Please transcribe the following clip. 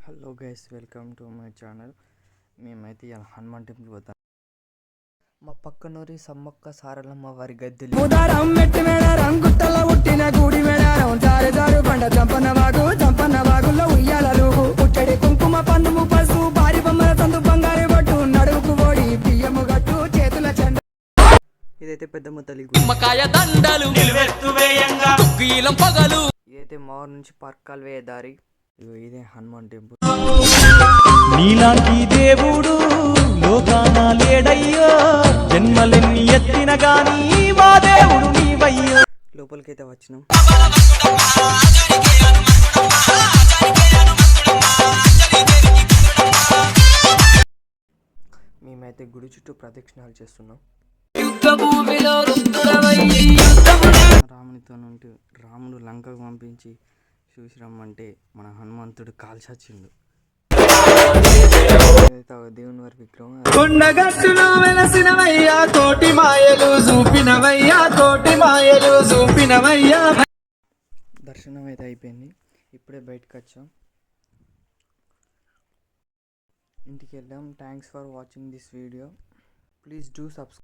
Hello guys, welcome to my channel. మేమైతే ఇలా Hanuman temple పోతాం. మా పక్కనూరి సమ్మక్క సారలమ్మ వారి గద్దెలు ఉదారం మెట్టి మేడారం గుట్టల ఉట్టిన గూడి మేడారం జారు బండ చంపన్న వాగుల్లో ఉయ్యాలలు పుట్టడి కుంకుమ పన్నుము పసుపు భారీ బొమ్మల సందు బంగారు బొట్టు నడువుకు ఓడి బియ్యము గట్టు చేతుల చెండ. ఇదైతే పెద్దమ్మ తల్లి పగలు ఇదైతే మా ఊరు నుంచి పర్కాలు వేయ దారి. ఇదే హనుమాన్ టెంపుల్. నీలాంటి దేవుడు లోకాన లేడయ్యో, జన్మలెన్ని ఎత్తిన గాని మా దేవుడు నీవయ్యో. లోపలికైతే వచ్చినాం. మేమైతే గుడి చుట్టూ ప్రదక్షిణాలు చేస్తున్నాం. రామునితో నుండి రాముడు లంకకు పంపించి చూసి రమ్మంటే మన హనుమంతుడు కాల్చొచ్చిండు. దేవుని వారి విగ్రహం కొండగట్టులో వెలసినవయ్యా, కోటి మాయలు చూపినవయ్యా. దర్శనం అయితే అయిపోయింది. ఇప్పుడే బయటకు వచ్చాం, ఇంటికి వెళ్ళాం. Thanks for watching this video. Please do subscribe.